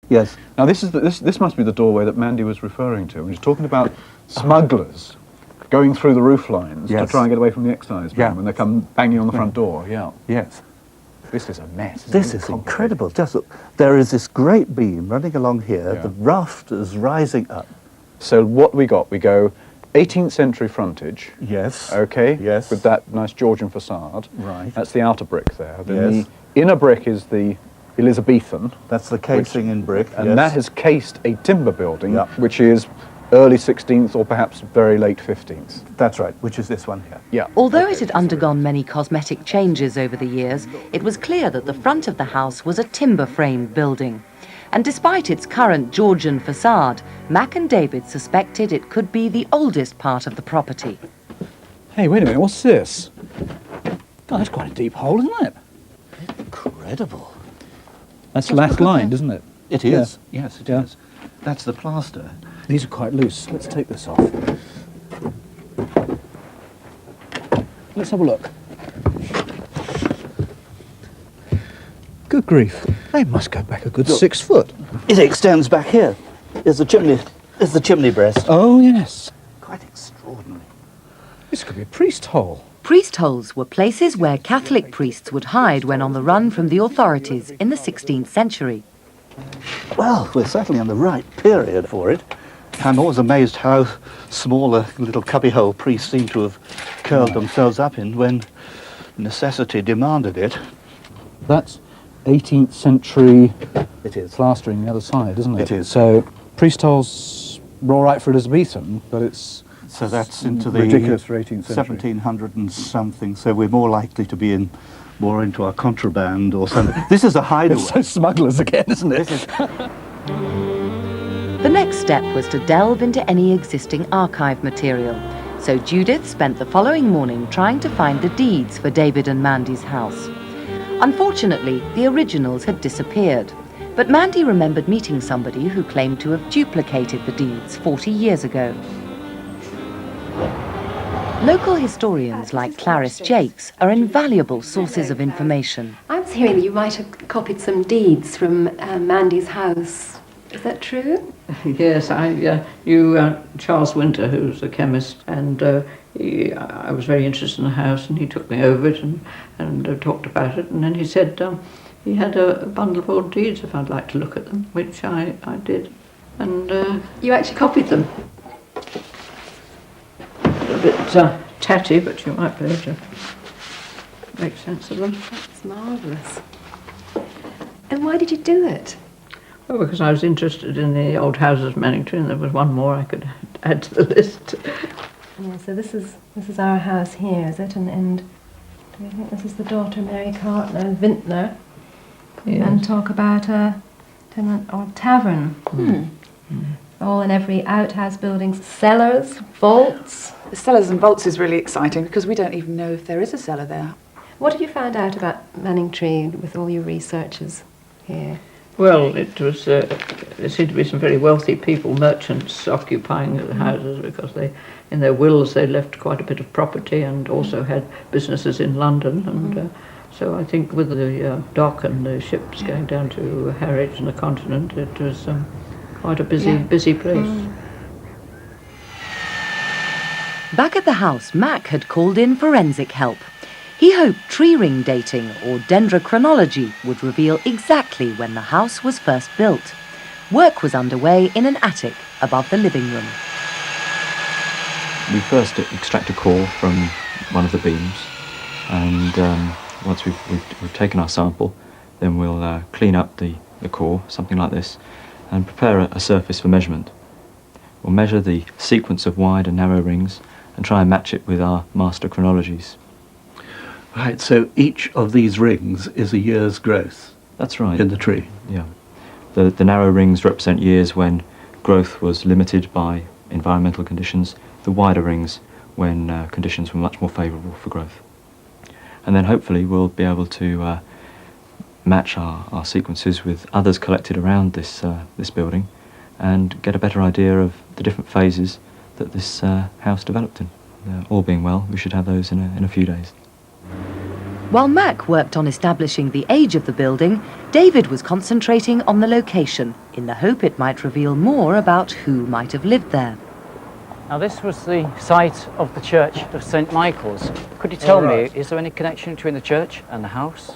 Yes. Now this must be the doorway that Mandy was referring to when she's talking about smugglers going through the roof lines to try and get away from the excise man when they come banging on the front door. Yeah. Yes. This is a mess. This is incredible. Just look, there is this great beam running along here, the rafters rising up. So what we got? We go 18th century frontage. Yes. Okay. Yes. With that nice Georgian facade. Right. That's the outer brick there. Then the inner brick is the Elizabethan. That's the casing in brick. And that has cased a timber building, which is early 16th or perhaps very late 15th. That's right, which is this one here. Yeah. Although it had undergone many cosmetic changes over the years, it was clear that the front of the house was a timber-framed building. And despite its current Georgian facade, Mac and David suspected it could be the oldest part of the property. Hey, wait a minute, what's this? Oh, that's quite a deep hole, isn't it? Incredible. That's last lined, isn't it? It is. Yeah. Yes, it is. That's the plaster. These are quite loose. Let's take this off. Let's have a look. Good grief. They must go back a good 6 foot. It extends back here. There's the chimney breast. Oh, yes. Quite extraordinary. This could be a priest hole. Priest holes were places where Catholic priests would hide when on the run from the authorities in the 16th century. Well, we're certainly in the right period for it. I'm always amazed how small a little cubbyhole priests seem to have curled themselves up in when necessity demanded it. That's 18th century plastering the other side, isn't it? It is. So priest holes were all right for Elizabethan, but it's so that's into the ridiculous for 18th century. 1700 and something. So we're more likely to be in more into our contraband or something. This is a hideaway. It's so smugglers again, isn't it? The next step was to delve into any existing archive material. So Judith spent the following morning trying to find the deeds for David and Mandy's house. Unfortunately, the originals had disappeared. But Mandy remembered meeting somebody who claimed to have duplicated the deeds 40 years ago. Local historians like Clarice Jakes are invaluable sources of information. I was hearing that you might have copied some deeds from Mandy's house. Is that true? Yes, I knew Charles Winter, who's a chemist, and I was very interested in the house, and he took me over it and talked about it, and then he said he had a bundle of old deeds if I'd like to look at them, which I did, and you actually copied them. A bit tatty, but you might be able to make sense of them. That's marvellous. And why did you do it? Well, because I was interested in the old houses of Manningtree, and there was one more I could add to the list. Yeah, so this is our house here, is it? And do you think this is the daughter Mary Cartner Vintner? Yes. And talk about a tenement or tavern. All in every outhouse buildings, cellars, vaults. The cellars and vaults is really exciting because we don't even know if there is a cellar there. What have you found out about Manningtree with all your researches here? Well, it was there seemed to be some very wealthy people, merchants, occupying the houses because in their wills they left quite a bit of property and also had businesses in London. And so I think with the dock and the ships going down to Harwich and the continent, it was quite a busy place. Back at the house, Mac had called in forensic help. He hoped tree ring dating or dendrochronology would reveal exactly when the house was first built. Work was underway in an attic above the living room. We first extract a core from one of the beams, and once we've taken our sample, then we'll clean up the core, something like this, and prepare a surface for measurement. We'll measure the sequence of wide and narrow rings and try and match it with our master chronologies. Right, so each of these rings is a year's growth. That's right. In the tree. Yeah. The narrow rings represent years when growth was limited by environmental conditions, the wider rings when conditions were much more favourable for growth. And then hopefully we'll be able to match our sequences with others collected around this building and get a better idea of the different phases that this house developed in. All being well, we should have those in a few days. While Mac worked on establishing the age of the building, David was concentrating on the location, in the hope it might reveal more about who might have lived there. Now this was the site of the Church of St Michael's. Could you tell me, is there any connection between the church and the house?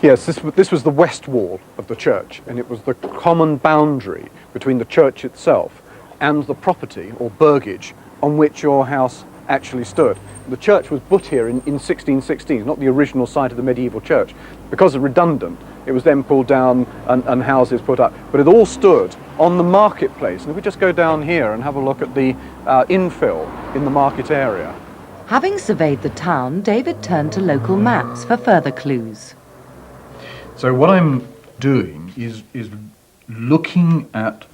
Yes, this was the west wall of the church, and it was the common boundary between the church itself and the property, or burgage, on which your house actually stood. The church was put here in 1616, not the original site of the medieval church. Because of redundant, it was then pulled down and houses put up. But it all stood on the marketplace. And if we just go down here and have a look at the infill in the market area. Having surveyed the town, David turned to local maps for further clues. So what I'm doing is looking at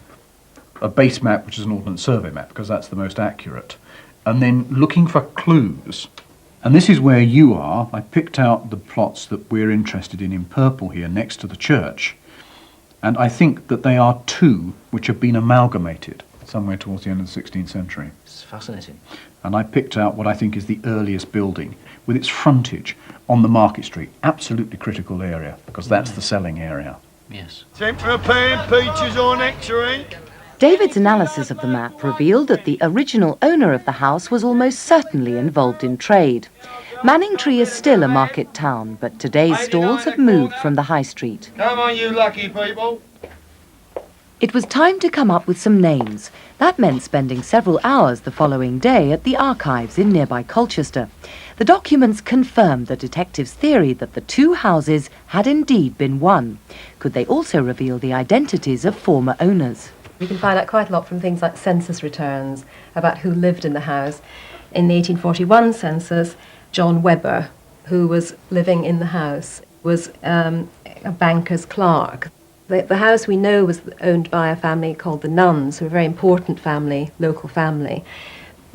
a base map, which is an Ordnance Survey map, because that's the most accurate, and then looking for clues. And this is where you are. I picked out the plots that we're interested in purple here, next to the church. And I think that they are two which have been amalgamated somewhere towards the end of the 16th century. It's fascinating. And I picked out what I think is the earliest building, with its frontage on the Market Street. Absolutely critical area, because that's the selling area. Yes. Sent for a pan, peaches or nectarine? David's analysis of the map revealed that the original owner of the house was almost certainly involved in trade. Manningtree is still a market town, but today's stalls have moved from the high street. Come on, you lucky people. It was time to come up with some names. That meant spending several hours the following day at the archives in nearby Colchester. The documents confirmed the detectives' theory that the two houses had indeed been one. Could they also reveal the identities of former owners? We can find out quite a lot from things like census returns about who lived in the house. In the 1841 census, John Webber, who was living in the house, was a banker's clerk. The house we know was owned by a family called the Nuns, who were a very important family, local family.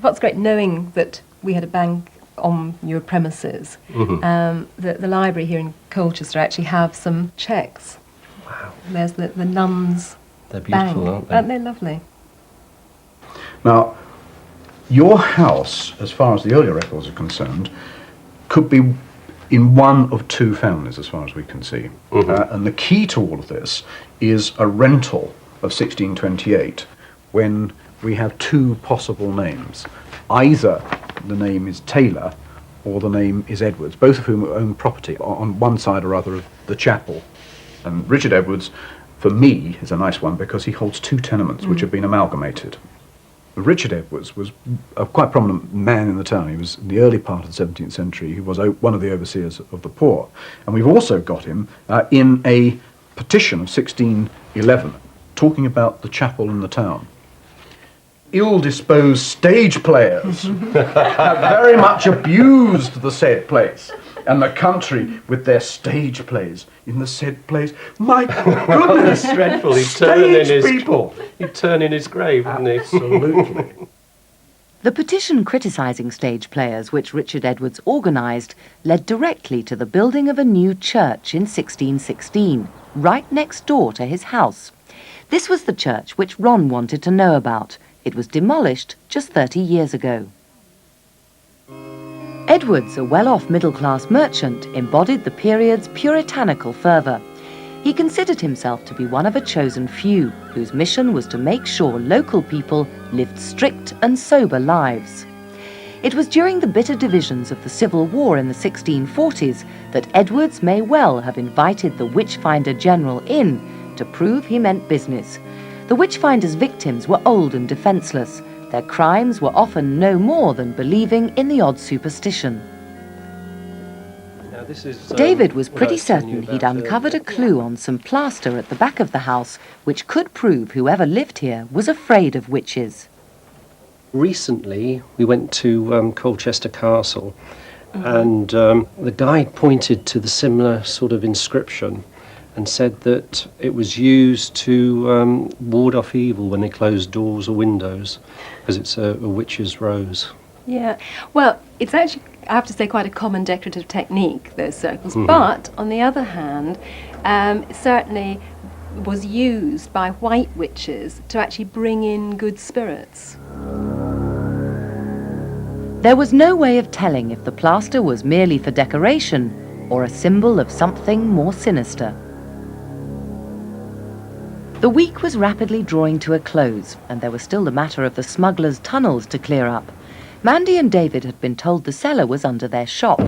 What's great knowing that we had a bank on your premises. The library here in Colchester actually have some checks. Wow. There's the Nuns. They're beautiful, Bang. aren't they? Aren't they lovely? Now, your house, as far as the earlier records are concerned, could be in one of two families, as far as we can see. And the key to all of this is a rental of 1628, when we have two possible names. Either the name is Taylor or the name is Edwards, both of whom own property on one side or other of the chapel. And Richard Edwards, for me, is a nice one because he holds two tenements which have been amalgamated. Richard Edwards was a quite prominent man in the town. He was in the early part of the 17th century. He was one of the overseers of the poor. And we've also got him in a petition of 1611 talking about the chapel in the town. Ill-disposed stage players have very much abused the said place and the country with their stage plays in the said place. My goodness! Dreadful. He'd turn in his grave, wouldn't he? Absolutely. The petition criticising stage players, which Richard Edwards organised, led directly to the building of a new church in 1616, right next door to his house. This was the church which Ron wanted to know about. It was demolished just 30 years ago. Edwards, a well-off middle-class merchant, embodied the period's puritanical fervour. He considered himself to be one of a chosen few, whose mission was to make sure local people lived strict and sober lives. It was during the bitter divisions of the Civil War in the 1640s that Edwards may well have invited the Witchfinder General in to prove he meant business. The Witchfinder's victims were old and defenceless. Their crimes were often no more than believing in the odd superstition. Now, this is, David was what pretty I was telling certain you he'd about, uncovered a clue on some plaster at the back of the house which could prove whoever lived here was afraid of witches. Recently, we went to Colchester Castle, and the guide pointed to the similar sort of inscription and said that it was used to ward off evil when they closed doors or windows, because it's a witch's rose. Yeah, well, it's actually, I have to say, quite a common decorative technique, those circles. But, on the other hand, it certainly was used by white witches to actually bring in good spirits. There was no way of telling if the plaster was merely for decoration or a symbol of something more sinister. The week was rapidly drawing to a close, and there was still the matter of the smugglers' tunnels to clear up. Mandy and David had been told the cellar was under their shop.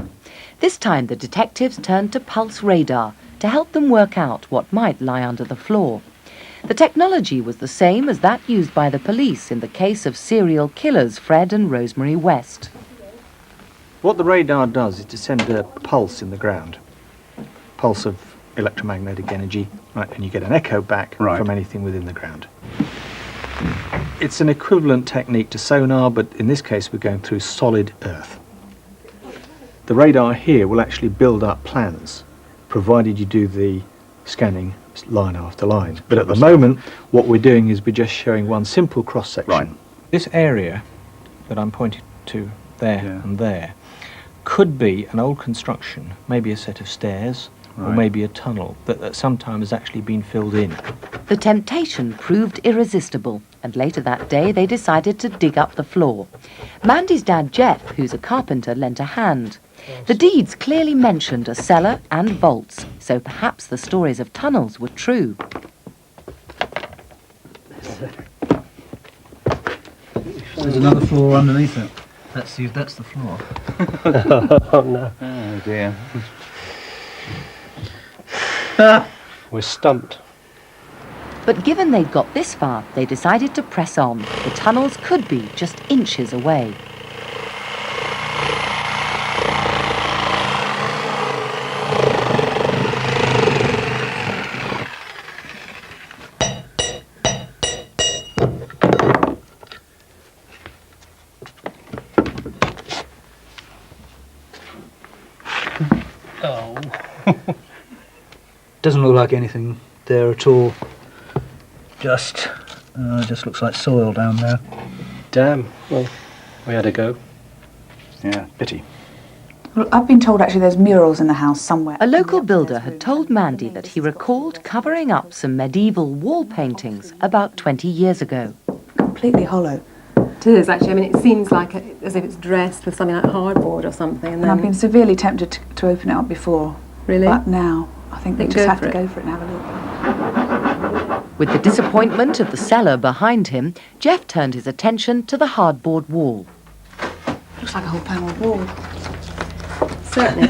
This time the detectives turned to pulse radar to help them work out what might lie under the floor. The technology was the same as that used by the police in the case of serial killers Fred and Rosemary West. What the radar does is to send a pulse in the ground, pulse of electromagnetic energy, right, and you get an echo back from anything within the ground. It's an equivalent technique to sonar, but in this case we're going through solid earth. The radar here will actually build up plans, provided you do the scanning line after line. But at the moment, what we're doing is we're just showing one simple cross-section. Right. This area that I'm pointing to there and there could be an old construction, maybe a set of stairs, or maybe a tunnel that at some time has actually been filled in. The temptation proved irresistible, and later that day they decided to dig up the floor. Mandy's dad Jeff, who's a carpenter, lent a hand. The deeds clearly mentioned a cellar and vaults, so perhaps the stories of tunnels were true. There's another floor underneath it. That's the floor. Oh no. Oh dear. We're stumped. But given they'd got this far, they decided to press on. The tunnels could be just inches away. Doesn't look like anything there at all. Just looks like soil down there. Damn. Well, we had a go. Yeah, pity. Well, I've been told actually there's murals in the house somewhere. A local builder had told Mandy that he recalled covering up some medieval wall paintings about 20 years ago. Completely hollow. It is actually. I mean, it seems like as if it's dressed with something like hardboard or something. And And I've been severely tempted to open it up before. Really? But now, I think we Think just go have for to it. go for it and have a look. With the disappointment of the cellar behind him, Jeff turned his attention to the hardboard wall. Looks like a whole panelled wall. Certainly.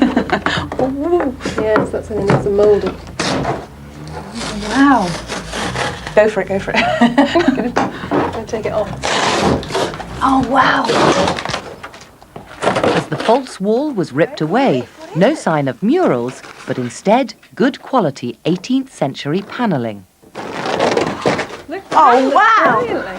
Yes, that's when it needs a moulding. Wow. Go for it, go for it. I'm going to take it off. Oh, wow. As the false wall was ripped away, no sign of murals, but instead good quality 18th century panelling. Oh, wow. Brilliantly.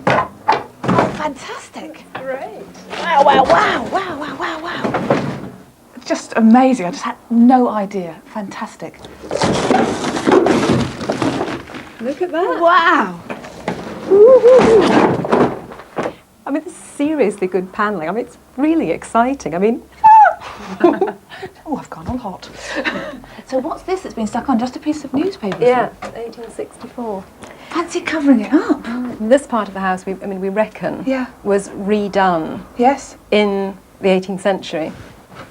Oh, fantastic. Great. Wow, wow, wow, wow, wow, wow, wow. Just amazing. I just had no idea. Fantastic. Look at that. Wow. I mean, this is seriously good panelling. I mean, it's really exciting. I mean, Oh, I've gone all hot. So what's this that's been stuck on? Just a piece of newspaper? yeah, 1864. Fancy covering it up. This part of the house, we reckon, Yeah. was redone Yes. in the 18th century.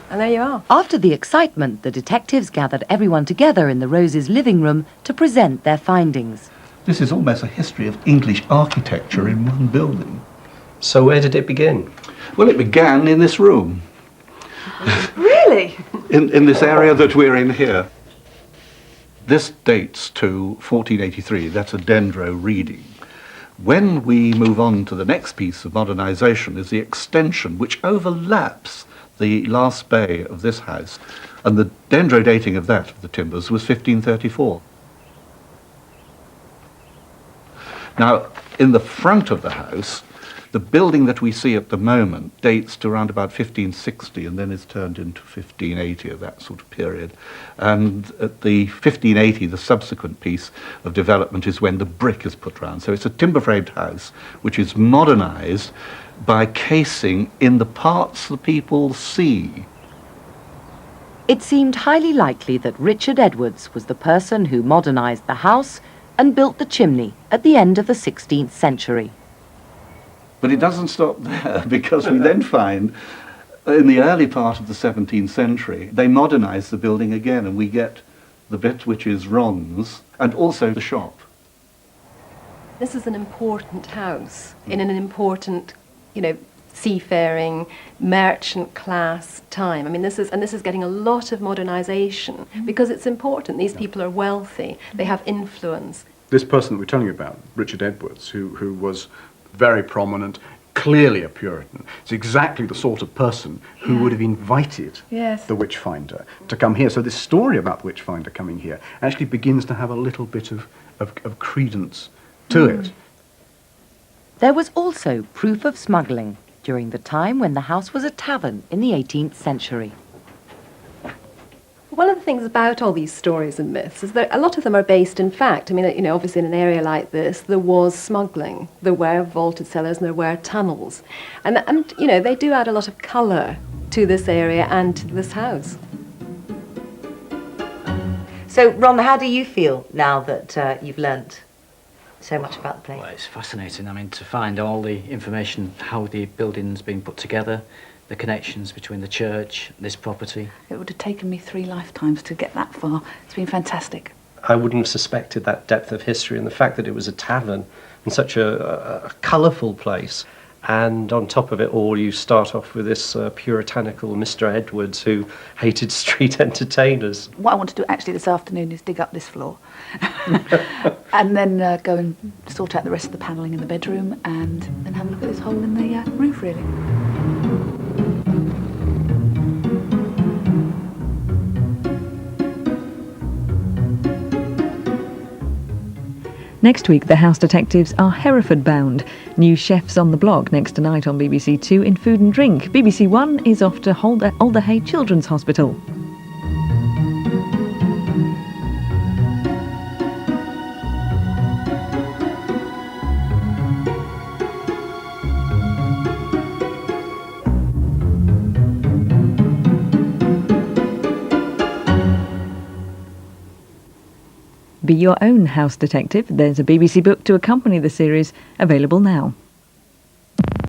And there you are. After the excitement, the detectives gathered everyone together in the Roses' living room to present their findings. This is almost a history of English architecture in one building. So where did it begin? Well, it began in this room, Really? in this area that we're in here. This dates to 1483. That's a dendro reading. When we move on to the next piece of modernisation is the extension, which overlaps the last bay of this house, and the dendro dating of that, of the timbers, was 1534. Now, in the front of the house, the building that we see at the moment dates to around about 1560 and then is turned into 1580, of that sort of period. And at the 1580, the subsequent piece of development is when the brick is put round. So it's a timber-framed house which is modernised by casing in the parts the people see. It seemed highly likely that Richard Edwards was the person who modernised the house and built the chimney at the end of the 16th century. But it doesn't stop there, because we then find In the early part of the 17th century, they modernised the building again, and we get the bit which is Ron's, and also the shop. This is an important house in an important, seafaring, merchant class time. I mean, this is getting a lot of modernisation because it's important. These people are wealthy, they have influence. This person that we're telling you about, Richard Edwards, who was very prominent, clearly a Puritan, is exactly the sort of person who would have invited the witchfinder to come here. So this story about the witchfinder coming here actually begins to have a little bit of credence to it. There was also proof of smuggling during the time when the house was a tavern in the 18th century. One of the things about all these stories and myths is that a lot of them are based in fact. I mean, obviously in an area like this, there was smuggling. There were vaulted cellars and there were tunnels. And they do add a lot of colour to this area and to this house. So, Ron, how do you feel now that you've learnt so much about the place? Well, it's fascinating. I mean, to find all the information, how the building's been put together, the connections between the church, this property. It would have taken me 3 lifetimes to get that far. It's been fantastic. I wouldn't have suspected that depth of history and the fact that it was a tavern and such a colourful place. And on top of it all, you start off with this puritanical Mr. Edwards who hated street entertainers. What I want to do actually this afternoon is dig up this floor and then go and sort out the rest of the panelling in the bedroom and then have a look at this hole in the roof, really. Next week, the House Detectives are Hereford-bound. New chefs on the block next tonight on BBC Two in Food and Drink. BBC One is off to Alderhay Children's Hospital. Be your own house detective. There's a BBC book to accompany the series, available now.